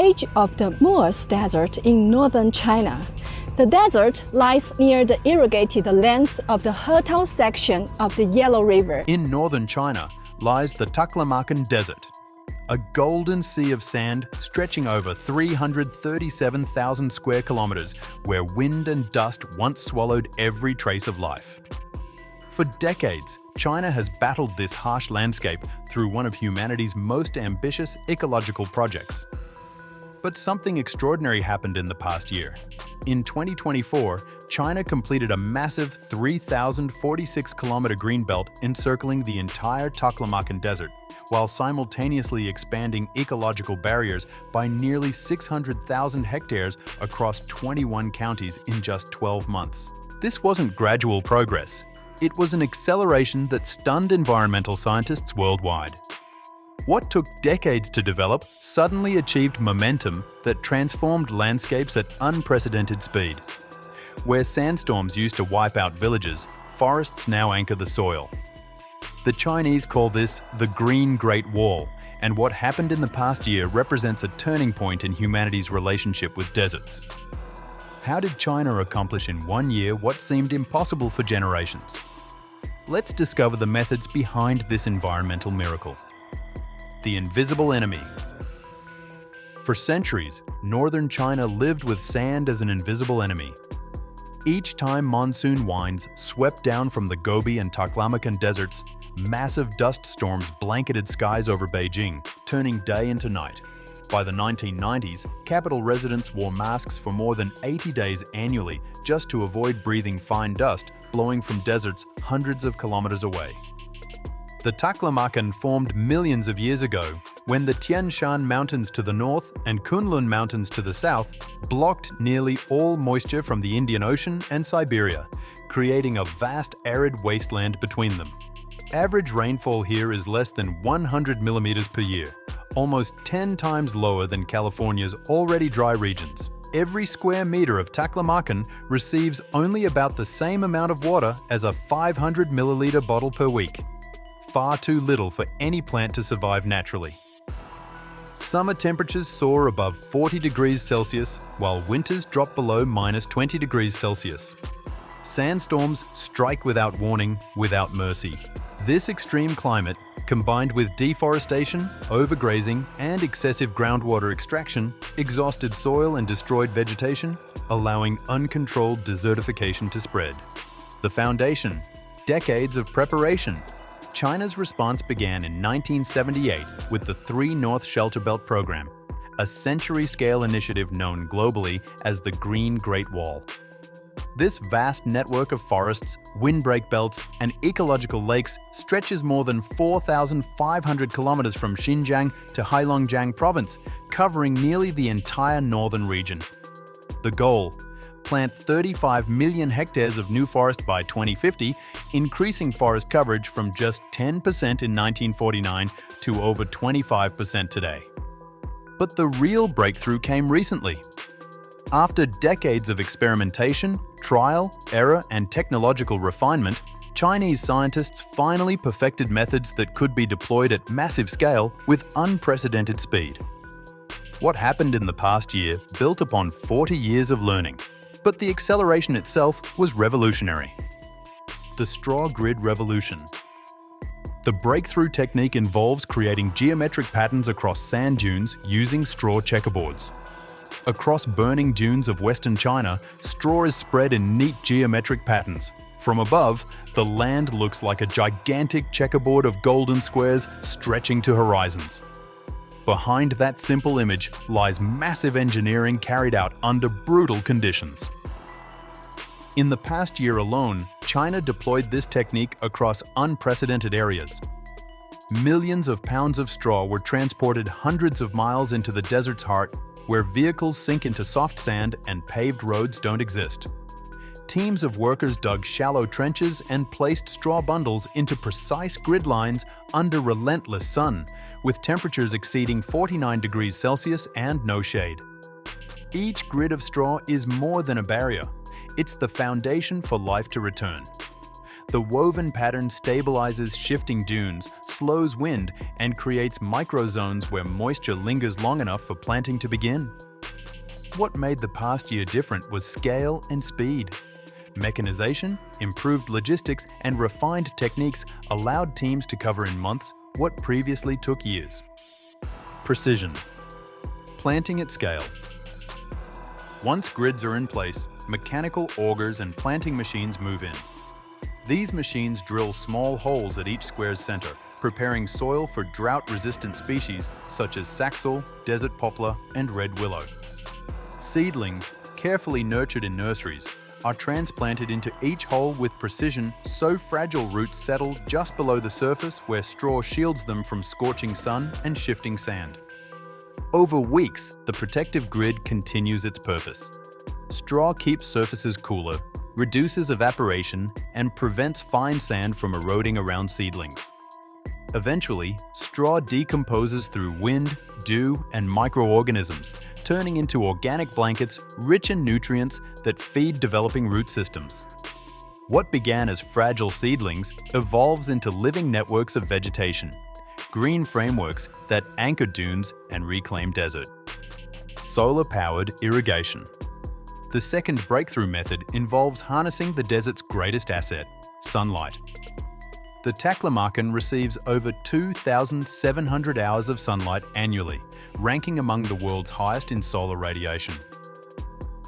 edge of the Moors Desert in northern China. The desert lies near the irrigated lands of the Hetao section of the Yellow River. In northern China lies the Taklamakan Desert, a golden sea of sand stretching over 337,000 square kilometers, where wind and dust once swallowed every trace of life. For decades, China has battled this harsh landscape through one of humanity's most ambitious ecological projects. But something extraordinary happened in the past year. In 2024, China completed a massive 3,046-kilometer greenbelt encircling the entire Taklamakan Desert, while simultaneously expanding ecological barriers by nearly 600,000 hectares across 21 counties in just 12 months. This wasn't gradual progress. It was an acceleration that stunned environmental scientists worldwide. What took decades to develop suddenly achieved momentum that transformed landscapes at unprecedented speed. Where sandstorms used to wipe out villages, forests now anchor the soil. The Chinese call this the Green Great Wall, and what happened in the past year represents a turning point in humanity's relationship with deserts. How did China accomplish in 1 year what seemed impossible for generations? Let's discover the methods behind this environmental miracle. The invisible enemy. For centuries, northern China lived with sand as an invisible enemy. Each time monsoon winds swept down from the Gobi and Taklamakan deserts, massive dust storms blanketed skies over Beijing, turning day into night. By the 1990s, capital residents wore masks for more than 80 days annually just to avoid breathing fine dust blowing from deserts hundreds of kilometers away. The Taklamakan formed millions of years ago when the Tian Shan Mountains to the north and Kunlun Mountains to the south blocked nearly all moisture from the Indian Ocean and Siberia, creating a vast arid wasteland between them. Average rainfall here is less than 100 millimeters per year, almost 10 times lower than California's already dry regions. Every square meter of Taklamakan receives only about the same amount of water as a 500 milliliter bottle per week. Far too little for any plant to survive naturally. Summer temperatures soar above 40 degrees Celsius, while winters drop below -20 degrees Celsius. Sandstorms strike without warning, without mercy. This extreme climate, combined with deforestation, overgrazing, and excessive groundwater extraction, exhausted soil and destroyed vegetation, allowing uncontrolled desertification to spread. The foundation: decades of preparation. China's response began in 1978 with the 3 North Shelter Belt Program, a century-scale initiative known globally as the Green Great Wall. This vast network of forests, windbreak belts, and ecological lakes stretches more than 4,500 kilometers from Xinjiang to Heilongjiang Province, covering nearly the entire northern region. The goal: plant 35 million hectares of new forest by 2050, increasing forest coverage from just 10% in 1949 to over 25% today. But the real breakthrough came recently. After decades of experimentation, trial, error, and technological refinement, Chinese scientists finally perfected methods that could be deployed at massive scale with unprecedented speed. What happened in the past year built upon 40 years of learning. But the acceleration itself was revolutionary. The straw grid revolution. The breakthrough technique involves creating geometric patterns across sand dunes using straw checkerboards. Across burning dunes of western China, straw is spread in neat geometric patterns. From above, the land looks like a gigantic checkerboard of golden squares stretching to horizons. Behind that simple image lies massive engineering carried out under brutal conditions. In the past year alone, China deployed this technique across unprecedented areas. Millions of pounds of straw were transported hundreds of miles into the desert's heart, where vehicles sink into soft sand and paved roads don't exist. Teams of workers dug shallow trenches and placed straw bundles into precise grid lines under relentless sun, with temperatures exceeding 49 degrees Celsius and no shade. Each grid of straw is more than a barrier. It's the foundation for life to return. The woven pattern stabilizes shifting dunes, slows wind, and creates microzones where moisture lingers long enough for planting to begin. What made the past year different was scale and speed. Mechanization, improved logistics, and refined techniques allowed teams to cover in months what previously took years. Precision. Planting at scale. Once grids are in place, mechanical augers and planting machines move in. These machines drill small holes at each square's center, preparing soil for drought-resistant species such as saxaul, desert poplar, and red willow. Seedlings, carefully nurtured in nurseries, are transplanted into each hole with precision so fragile roots settle just below the surface where straw shields them from scorching sun and shifting sand. Over weeks, the protective grid continues its purpose. Straw keeps surfaces cooler, reduces evaporation, and prevents fine sand from eroding around seedlings. Eventually, straw decomposes through wind, dew, and microorganisms, turning into organic blankets rich in nutrients that feed developing root systems. What began as fragile seedlings evolves into living networks of vegetation, green frameworks that anchor dunes and reclaim desert. Solar-powered irrigation. The second breakthrough method involves harnessing the desert's greatest asset, sunlight. The Taklamakan receives over 2,700 hours of sunlight annually, ranking among the world's highest in solar radiation.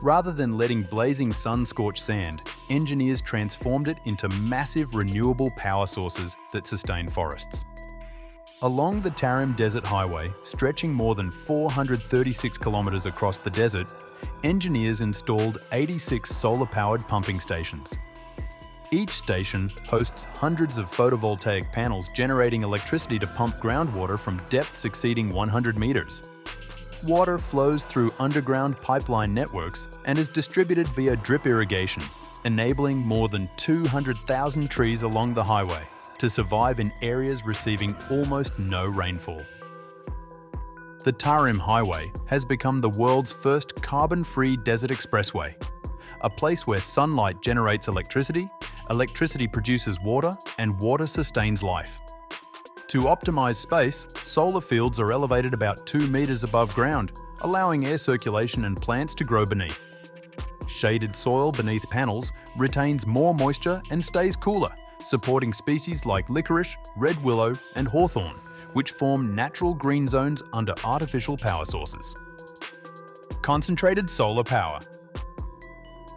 Rather than letting blazing sun scorch sand, engineers transformed it into massive renewable power sources that sustain forests. Along the Tarim Desert Highway, stretching more than 436 kilometers across the desert, engineers installed 86 solar-powered pumping stations. Each station hosts hundreds of photovoltaic panels generating electricity to pump groundwater from depths exceeding 100 meters. Water flows through underground pipeline networks and is distributed via drip irrigation, enabling more than 200,000 trees along the highway to survive in areas receiving almost no rainfall. The Tarim Highway has become the world's first carbon-free desert expressway, a place where sunlight generates electricity, electricity produces water, and water sustains life. To optimize space, solar fields are elevated about 2 meters above ground, allowing air circulation and plants to grow beneath. Shaded soil beneath panels retains more moisture and stays cooler, supporting species like licorice, red willow, and hawthorn, which form natural green zones under artificial power sources. Concentrated solar power.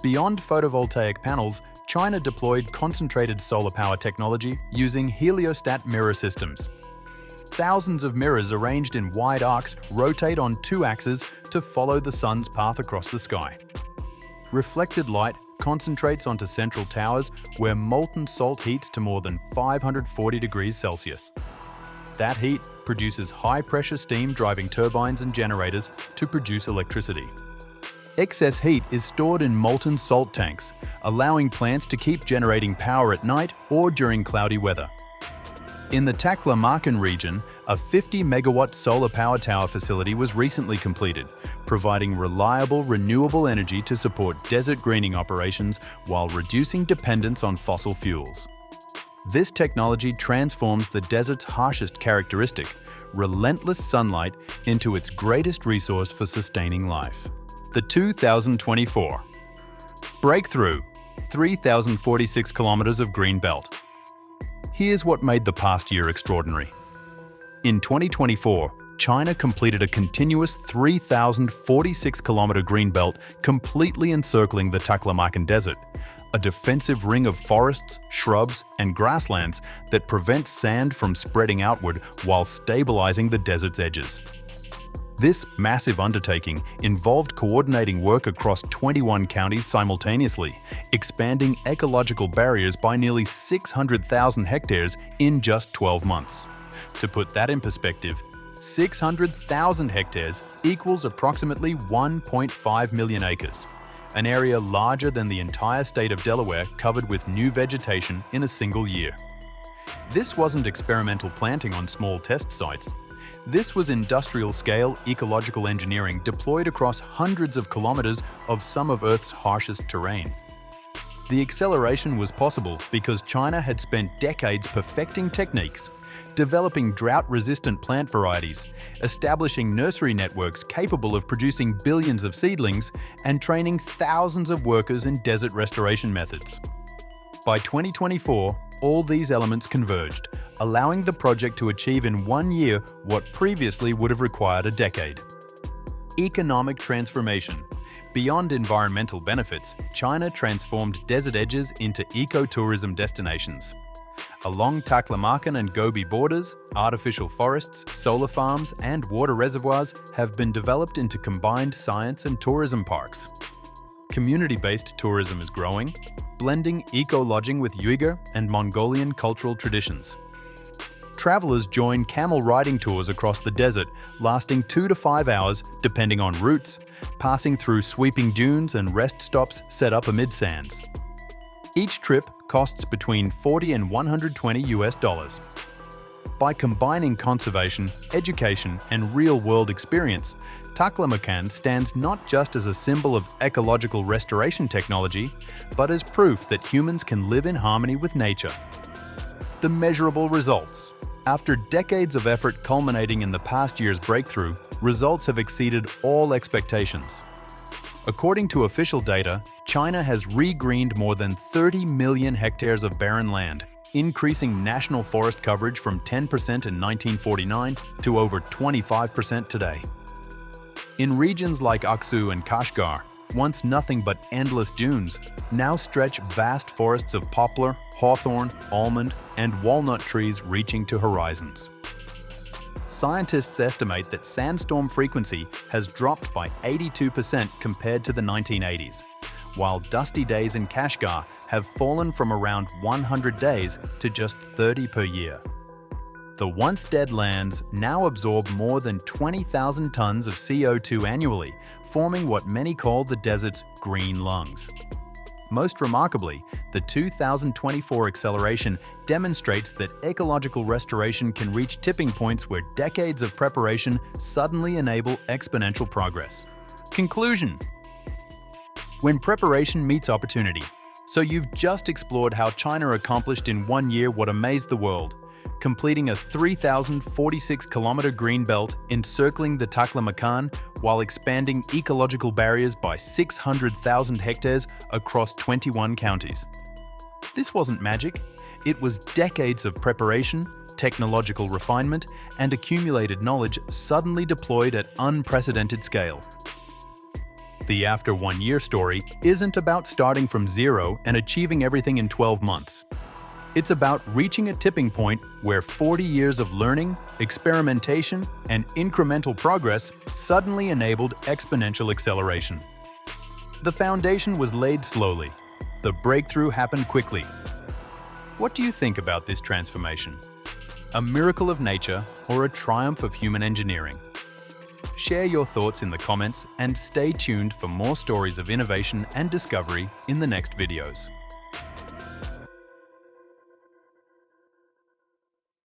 Beyond photovoltaic panels, China deployed concentrated solar power technology using heliostat mirror systems. Thousands of mirrors arranged in wide arcs rotate on 2 axes to follow the sun's path across the sky. Reflected light concentrates onto central towers where molten salt heats to more than 540 degrees Celsius. That heat produces high-pressure steam driving turbines and generators to produce electricity. Excess heat is stored in molten salt tanks, allowing plants to keep generating power at night or during cloudy weather. In the Taklamakan region, a 50-megawatt solar power tower facility was recently completed, providing reliable, renewable energy to support desert greening operations while reducing dependence on fossil fuels. This technology transforms the desert's harshest characteristic, relentless sunlight, into its greatest resource for sustaining life. The 2024 Breakthrough: 3,046 kilometers of green belt. Here's what made the past year extraordinary. In 2024, China completed a continuous 3,046-kilometer green belt completely encircling the Taklamakan Desert, a defensive ring of forests, shrubs, and grasslands that prevents sand from spreading outward while stabilizing the desert's edges. This massive undertaking involved coordinating work across 21 counties simultaneously, expanding ecological barriers by nearly 600,000 hectares in just 12 months. To put that in perspective, 600,000 hectares equals approximately 1.5 million acres, an area larger than the entire state of Delaware covered with new vegetation in a single year. This wasn't experimental planting on small test sites. This was industrial-scale ecological engineering deployed across hundreds of kilometers of some of Earth's harshest terrain. The acceleration was possible because China had spent decades perfecting techniques, developing drought-resistant plant varieties, establishing nursery networks capable of producing billions of seedlings, and training thousands of workers in desert restoration methods. By 2024, all these elements converged, allowing the project to achieve in 1 year what previously would have required a decade. Economic transformation. Beyond environmental benefits, China transformed desert edges into ecotourism destinations. Along Taklamakan and Gobi borders, artificial forests, solar farms, and water reservoirs have been developed into combined science and tourism parks. Community-based tourism is growing, blending eco-lodging with Uyghur and Mongolian cultural traditions. Travelers join camel riding tours across the desert, lasting 2 to 5 hours depending on routes, passing through sweeping dunes and rest stops set up amid sands. Each trip costs between $40 and $120 US. By combining conservation, education, and real-world experience, Taklamakan stands not just as a symbol of ecological restoration technology, but as proof that humans can live in harmony with nature. The measurable results. After decades of effort culminating in the past year's breakthrough, results have exceeded all expectations. According to official data, China has regreened more than 30 million hectares of barren land, increasing national forest coverage from 10% in 1949 to over 25% today. In regions like Aksu and Kashgar, once nothing but endless dunes, now stretch vast forests of poplar, hawthorn, almond, and walnut trees reaching to horizons. Scientists estimate that sandstorm frequency has dropped by 82% compared to the 1980s, while dusty days in Kashgar have fallen from around 100 days to just 30 per year. The once dead lands now absorb more than 20,000 tons of CO2 annually, forming what many call the desert's green lungs. Most remarkably, the 2024 acceleration demonstrates that ecological restoration can reach tipping points where decades of preparation suddenly enable exponential progress. Conclusion. When preparation meets opportunity. So you've just explored how China accomplished in 1 year what amazed the world, completing a 3,046-kilometer green belt encircling the Taklamakan while expanding ecological barriers by 600,000 hectares across 21 counties. This wasn't magic. It was decades of preparation, technological refinement, and accumulated knowledge suddenly deployed at unprecedented scale. The after 1 year story isn't about starting from zero and achieving everything in 12 months. It's about reaching a tipping point where 40 years of learning, experimentation, and incremental progress suddenly enabled exponential acceleration. The foundation was laid slowly. The breakthrough happened quickly. What do you think about this transformation? A miracle of nature or a triumph of human engineering? Share your thoughts in the comments and stay tuned for more stories of innovation and discovery in the next videos.